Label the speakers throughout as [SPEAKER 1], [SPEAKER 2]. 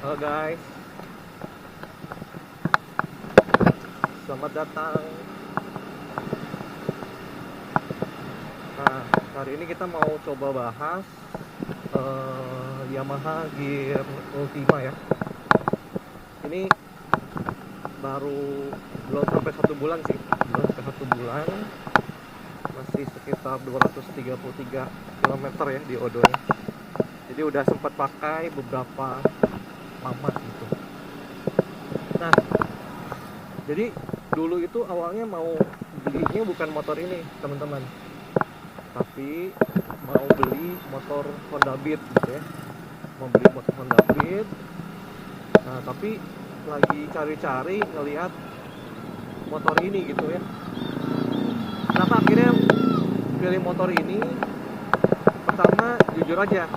[SPEAKER 1] Halo guys, selamat datang. Nah, hari ini kita mau coba bahas Yamaha Gear Ultima ya. Ini baru belum sampai 1 bulan sih, belum sampai 1 bulan, masih sekitar 233 km ya di odonya. Jadi udah sempat pakai beberapa lama gitu. Nah, jadi dulu itu awalnya mau belinya bukan motor ini teman-teman, tapi mau beli motor Honda Beat gitu ya, mau beli motor Honda Beat. Nah, tapi lagi cari-cari ngelihat motor ini gitu ya. Kenapa akhirnya pilih motor ini? Pertama, jujur aja,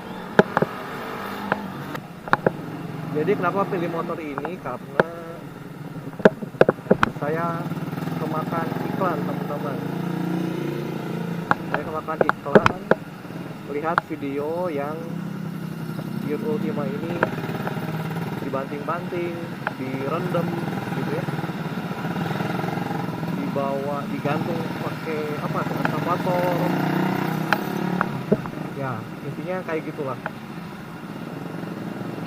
[SPEAKER 1] jadi kenapa pilih motor ini, karena saya kemakan iklan teman-teman. Saya kemakan iklan, melihat video yang Gear Ultima ini dibanting-banting, direndam gitu ya, dibawa, digantung pakai apa, eskavator ya, intinya kayak gitulah.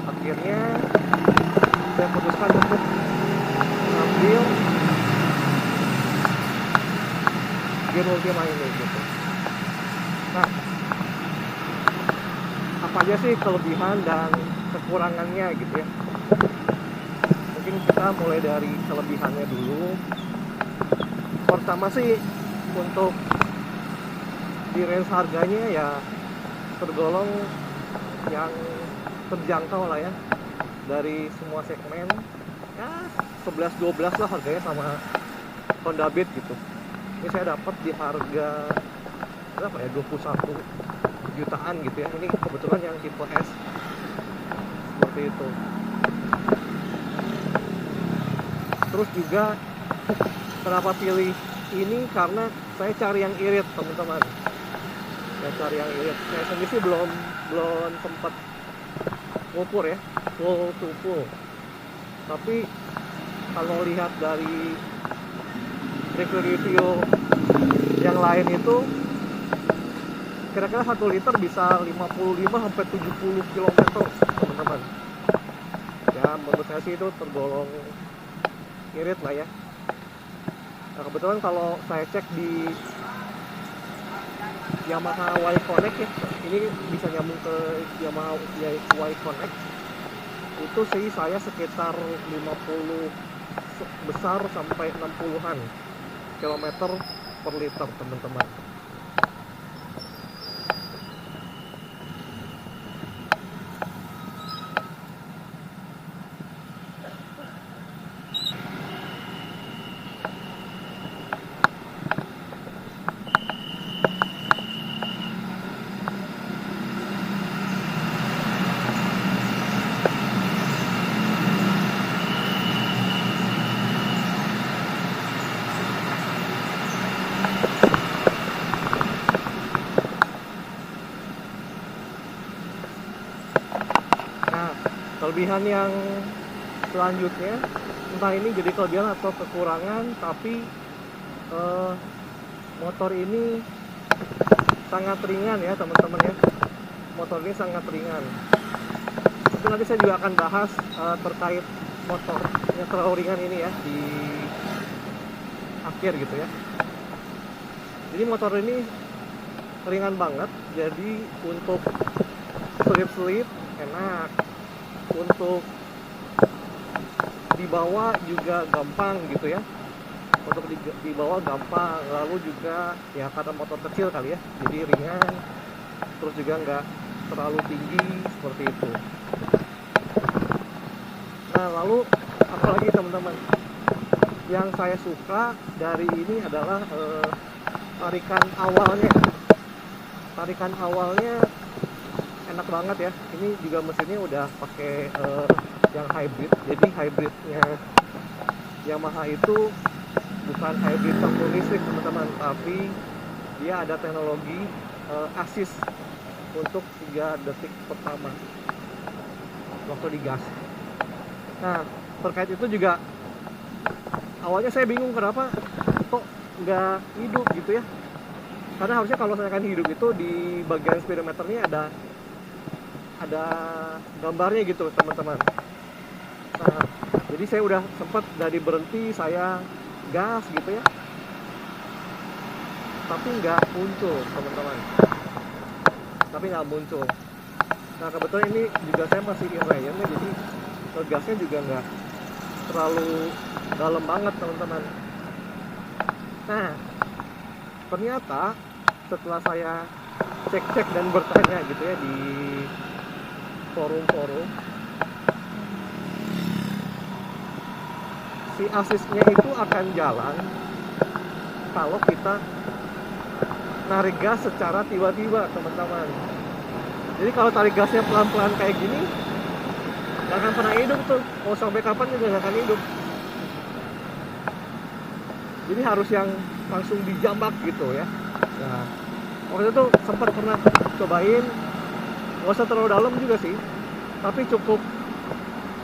[SPEAKER 1] Akhirnya saya putuskan untuk ngambil Gear Ultima ini gitu. Nah, apa aja sih kelebihan dan kekurangannya gitu ya? Mungkin kita mulai dari kelebihannya dulu. Pertama sih, untuk di range harganya ya tergolong yang terjangkau lah ya, dari semua segmen ya 11-12 lah harganya sama Honda Beat gitu. Ini saya dapat di harga berapa ya, 21 jutaan gitu ya. Ini kebetulan yang tipe S seperti itu. Terus juga kenapa pilih ini, karena saya cari yang irit teman-teman. Saya cari yang irit. Saya sendiri sih belum sempat ngukur ya, full to full. Tapi kalau lihat dari review yang lain itu, kira-kira 1 liter bisa 55-70 km teman-teman. Ya menurut saya sih itu tergolong irit lah ya. Nah, kebetulan kalau saya cek di Yamaha Y Connect ya, ini bisa nyambung ke Yamaha Y Connect, itu sih saya sekitar 50 besar sampai 60-an kilometer per liter teman-teman. Kelebihan yang selanjutnya, entah ini jadi kelebihan atau kekurangan, tapi motor ini sangat ringan ya teman-teman ya. Motor ini sangat ringan. Itu nanti saya juga akan bahas terkait motor yang terlalu ringan ini ya di akhir gitu ya. Jadi motor ini ringan banget, jadi untuk slip enak, untuk dibawa juga gampang gitu ya. Untuk dibawa gampang, lalu juga ya karena motor kecil kali ya, jadi ringan, terus juga nggak terlalu tinggi seperti itu. Nah, lalu apalagi teman-teman yang saya suka dari ini adalah tarikan awalnya enak banget ya. Ini juga mesinnya udah pakai yang hybrid. Jadi hybridnya Yamaha itu bukan hybrid campur listrik teman-teman, tapi dia ada teknologi assist untuk 3 detik pertama waktu digas. Nah, terkait itu juga awalnya saya bingung kenapa kok nggak hidup gitu ya. Karena harusnya kalau misalkan hidup itu di bagian speedometernya ada gambarnya gitu teman-teman. Nah, jadi saya udah sempat dari berhenti saya gas gitu ya, tapi nggak muncul teman-teman, tapi nggak muncul. Nah kebetulan ini juga saya masih inline ya, jadi gasnya juga nggak terlalu dalam banget teman-teman. Nah ternyata setelah saya cek-cek dan bertanya gitu ya di forum-forum, si asisnya itu akan jalan kalau kita narik gas secara tiba-tiba teman-teman. Jadi kalau tarik gasnya pelan-pelan kayak gini nggak akan pernah hidup tuh, mau sampai kapan juga nggak akan hidup. Jadi harus yang langsung dijambak gitu ya. Nah waktu itu sempat pernah cobain, nggak usah terlalu dalam juga sih, tapi cukup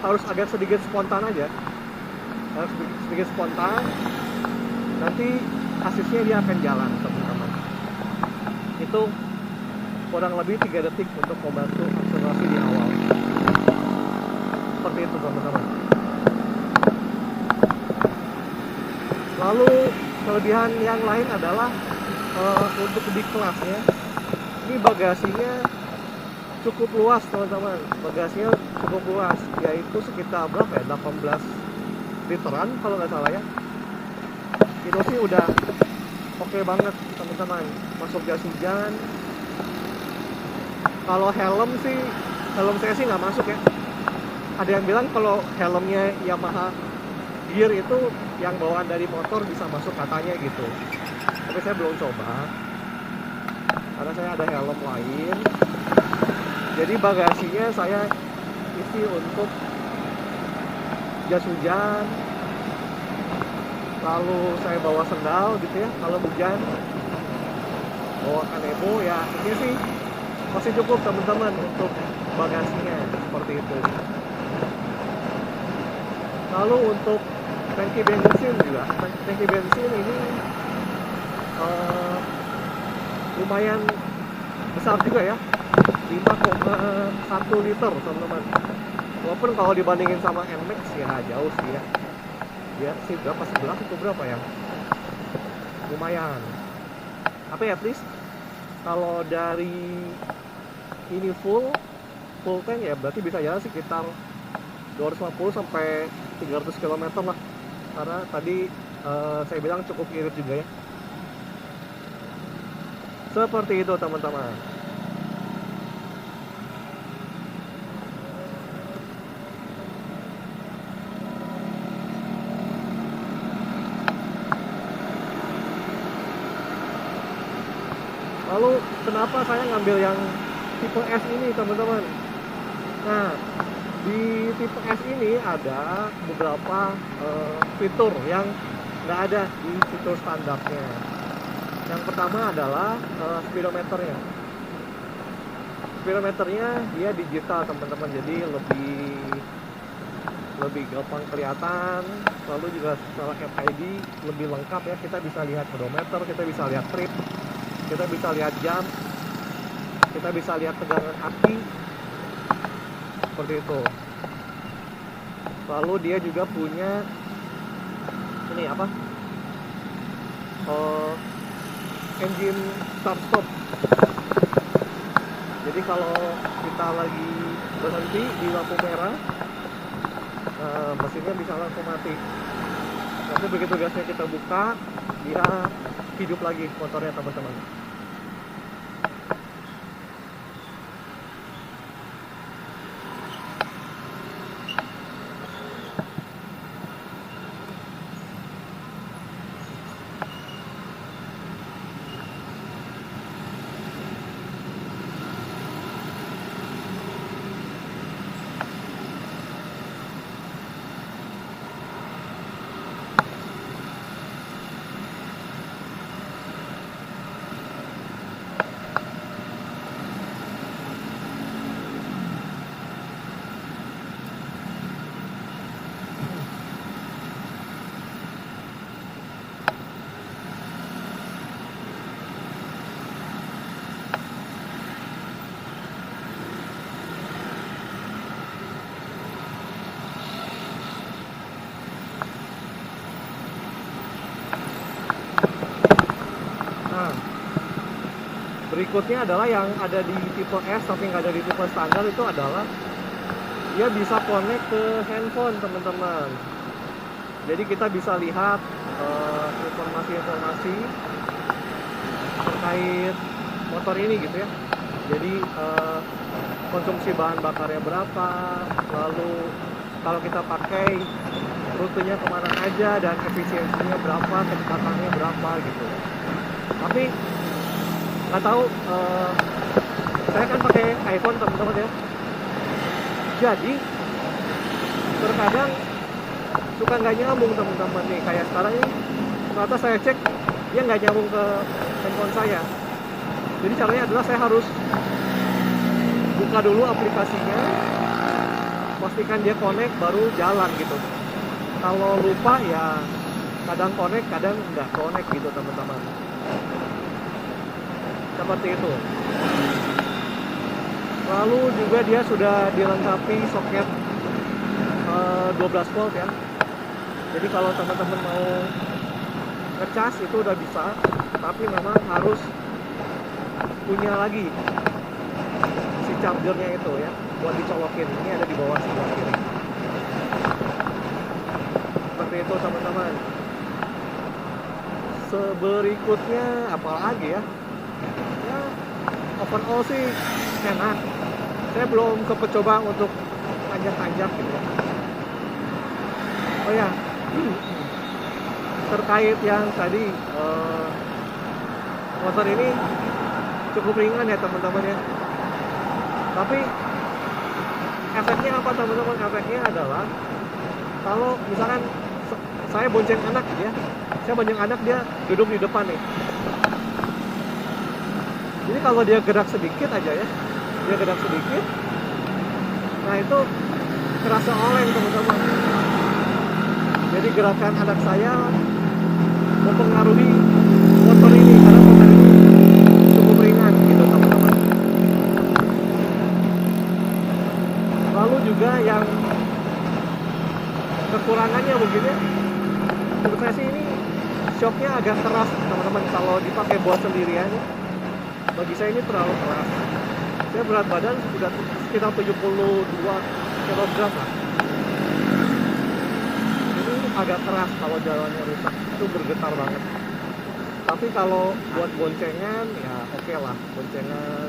[SPEAKER 1] harus agak sedikit spontan aja, harus sedikit spontan, nanti asisnya dia akan jalan teman-teman. Itu kurang lebih 3 detik untuk membantu akselerasi di awal, seperti itu teman-teman. Lalu kelebihan yang lain adalah untuk di kelasnya ini bagasinya cukup luas teman-teman. Bagasinya cukup luas, yaitu sekitar berapa ya, 18 literan kalau nggak salah ya. Itu sih udah oke banget teman-teman, masuk jas hujan. Kalau helm saya sih nggak masuk ya. Ada yang bilang kalau helmnya Yamaha Gear itu yang bawaan dari motor bisa masuk katanya gitu, tapi saya belum coba karena saya ada helm lain. Jadi bagasinya saya isi untuk jas hujan, lalu saya bawa sendal gitu ya kalau hujan, bawa kanebo ya. Ini sih masih cukup teman-teman untuk bagasinya, seperti itu. Lalu untuk tangki bensin juga, tangki bensin ini lumayan besar juga ya, 5,1 liter teman-teman. Walaupun kalau dibandingin sama NMAX ya jauh sih ya. Ya sih berapa, 11 itu berapa ya, lumayan. Tapi at least kalau dari ini full tank ya berarti bisa jalan sekitar 250 sampai 300 km lah, karena tadi saya bilang cukup irit juga ya. Seperti itu teman-teman. Lalu kenapa saya ngambil yang tipe S ini teman-teman? Nah di tipe S ini ada beberapa fitur yang nggak ada di fitur standarnya. Yang pertama adalah speedometernya. Speedometernya dia digital teman-teman, jadi lebih gampang kelihatan. Lalu juga secara RFID lebih lengkap ya, kita bisa lihat odometer, kita bisa lihat trip, kita bisa lihat jam, kita bisa lihat tegangan aki, seperti itu. Lalu dia juga punya ini apa, engine start stop. Jadi kalau kita lagi berhenti di lampu merah, mesinnya bisa langsung mati. Nanti begitu gasnya kita buka, dia hidup lagi motornya teman-teman. Berikutnya adalah yang ada di tipe S tapi nggak ada di tipe standar, itu adalah dia bisa connect ke handphone teman-teman. Jadi kita bisa lihat informasi-informasi terkait motor ini gitu ya. Jadi konsumsi bahan bakarnya berapa, lalu kalau kita pakai rutenya kemana aja, dan efisiensinya berapa, kecepatannya berapa gitu. Tapi nggak tahu, saya kan pakai iPhone teman-teman ya, jadi terkadang suka nggak nyambung teman-teman nih. Kayak sekarang ini ternyata saya cek dia nggak nyambung ke handphone saya. Jadi caranya adalah saya harus buka dulu aplikasinya, pastikan dia connect, baru jalan gitu. Kalau lupa ya kadang connect, kadang nggak connect gitu teman-teman. Seperti itu. Lalu juga dia sudah dilengkapi soket 12 volt ya. Jadi kalau teman-teman mau ngecas itu udah bisa, tapi memang harus punya lagi si chargernya itu ya, buat dicolokin. Ini ada di bawah sebelah kiri. Seperti itu teman-teman. Berikutnya apa lagi ya? Ya, overall sih enak. Saya belum sempat coba untuk tanjak-tanjak gitu ya. Oh ya, terkait yang tadi, motor ini cukup ringan ya teman-teman ya. Tapi efeknya apa teman-teman? Efeknya adalah kalau misalkan saya bonceng anak ya, saya bonceng anak, dia duduk di depan nih. Jadi kalau dia gerak sedikit aja ya, dia gerak sedikit, nah itu kerasa oleng teman-teman. Jadi gerakan anak saya mempengaruhi motor ini, karena motor ini cukup ringan gitu teman-teman. Lalu juga yang kekurangannya mungkin ya, menurut saya sih ini shocknya agak keras teman-teman. Kalau dipakai buat sendirian, bagi saya ini terlalu keras. Saya berat badan sudah sekitar 72 kg lah. Ini agak keras kalau jalannya rusak, itu bergetar banget. Tapi kalau buat boncengan ya oke lah, boncengan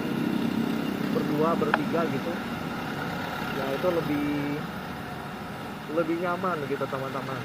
[SPEAKER 1] berdua bertiga gitu ya, itu lebih nyaman gitu teman-teman.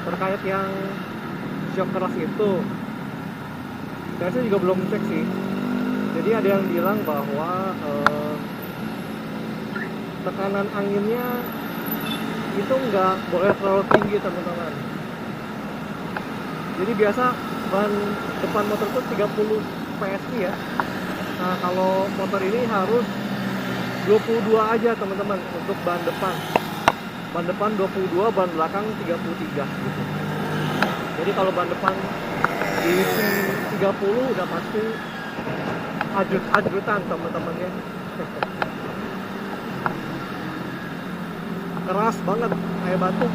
[SPEAKER 1] Terkait yang shock keras itu, saya juga belum cek sih. Jadi ada yang bilang bahwa tekanan anginnya itu nggak boleh terlalu tinggi teman-teman. Jadi biasa ban depan motor itu 30 PSI ya. Nah kalau motor ini harus 22 aja teman-teman untuk ban depan. Ban depan 22, ban belakang 33 gitu. Jadi kalau ban depan diisi 30 udah pasti ajut-ajutan teman-teman ya. Keras banget kayak batu.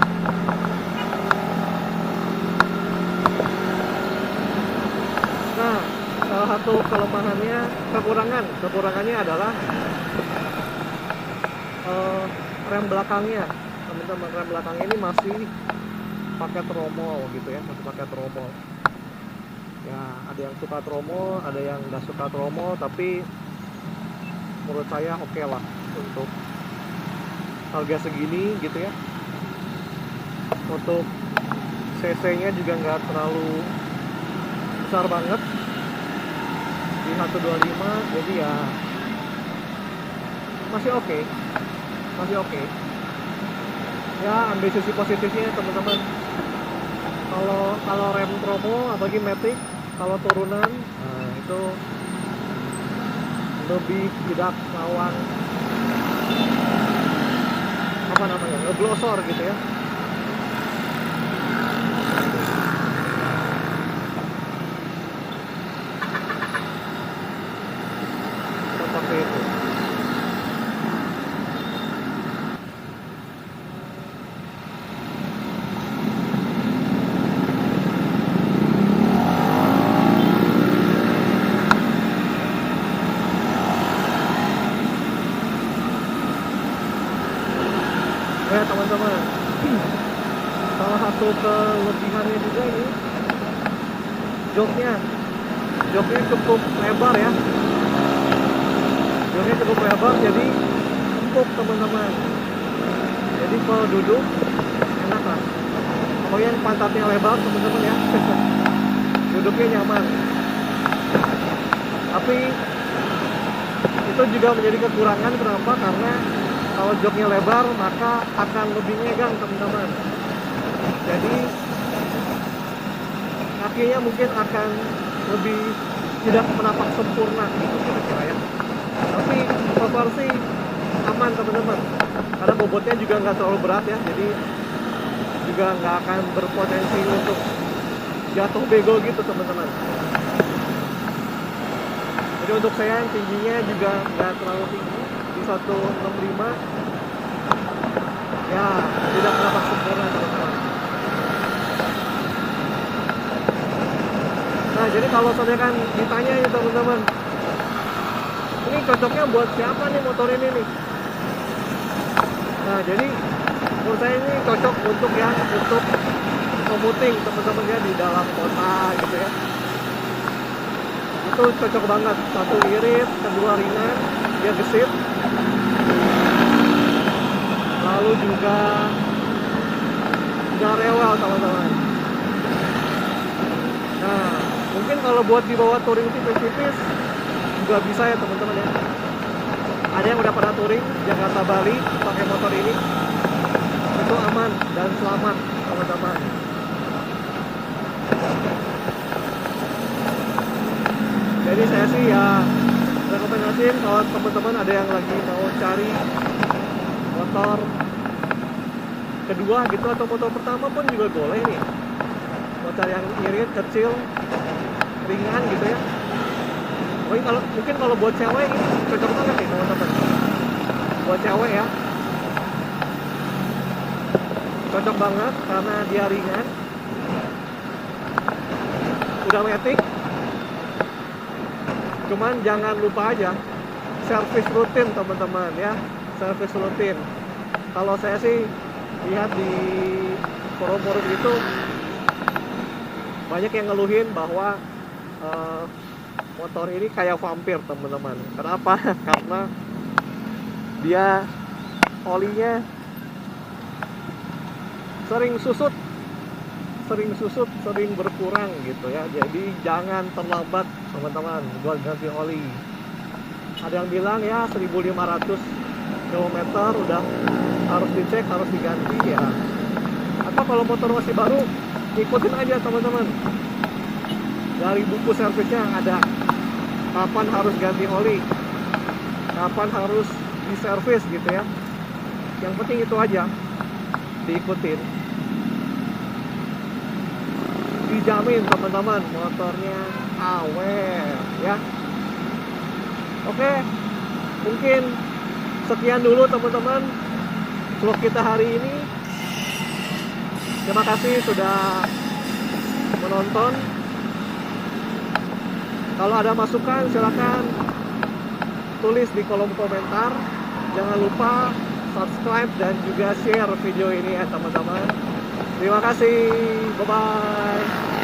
[SPEAKER 1] Nah, salah satu kelemahannya, kekurangannya adalah rem belakangnya teman-teman. Rem belakang ini masih pakai tromol gitu ya, masih pakai tromol ya. Ada yang suka tromol, ada yang nggak suka tromol, tapi menurut saya oke lah untuk harga segini gitu ya. Untuk cc nya juga nggak terlalu besar banget di 125, jadi ya masih oke. Ya, ambil sisi positifnya teman-teman. Kalau rem promo apalagi Matic, kalau turunan itu lebih tidak rawan ngeglosor gitu ya. Seperti itu. Ya teman-teman, salah satu kelebihannya juga ini joknya cukup lebar ya. Joknya cukup lebar, jadi empuk teman-teman. Jadi kalau duduk enak lah. Pokoknya pantatnya lebar teman-teman ya. Duduknya nyaman. Tapi itu juga menjadi kekurangan. Kenapa? Karena kalau joknya lebar maka akan lebih nyegang teman-teman. Jadi kakinya mungkin akan lebih tidak menapak sempurna gitu kira-kira ya. Tapi proporsi aman teman-teman, karena bobotnya juga nggak terlalu berat ya, jadi juga nggak akan berpotensi untuk jatuh bego gitu teman-teman. Jadi untuk saya yang tingginya juga nggak terlalu tinggi, di 165 ya, tidak menapak sempurna teman-teman. Nah, jadi kalau saya kan ditanya nih teman-teman, ini cocoknya buat siapa nih motor ini nih? Nah, jadi menurut saya ini cocok untuk commuting teman-teman ya, di dalam kota gitu ya. Itu cocok banget, satu irit, kedua ringan, dia gesit. Lalu juga nggak rewel teman-teman. Nah, mungkin kalau buat dibawa touring tipis-tipis juga bisa ya teman-teman ya. Ada yang udah pernah touring Jakarta Bali pakai motor ini, itu aman dan selamat teman-teman. Jadi saya sih ya rekomendasiin kalau teman-teman ada yang lagi mau cari motor kedua gitu, atau motor pertama pun juga boleh nih. Motor yang irit, kecil, ringan gitu ya. Mungkin kalau buat cewek ini cocok banget nih teman-teman. Buat cewek ya, cocok banget karena dia ringan, udah Matic. Cuman jangan lupa aja servis rutin teman-teman ya, servis rutin. Kalau saya sih lihat di forum-forum itu banyak yang ngeluhin bahwa motor ini kayak vampir teman-teman. Kenapa? Karena dia olinya sering susut, sering berkurang gitu ya. Jadi jangan terlambat teman-teman buat ganti oli. Ada yang bilang ya 1.500 km udah harus dicek, harus diganti ya. Atau kalau motor masih baru, ikutin aja teman-teman. Dari buku servisnya ada kapan harus ganti oli, kapan harus diservis gitu ya. Yang penting itu aja diikutin. Dijamin teman-teman motornya awet ya. Oke, mungkin sekian dulu teman-teman vlog kita hari ini. Terima kasih sudah menonton. Kalau ada masukan silakan tulis di kolom komentar. Jangan lupa subscribe dan juga share video ini ya teman-teman. Terima kasih, bye bye.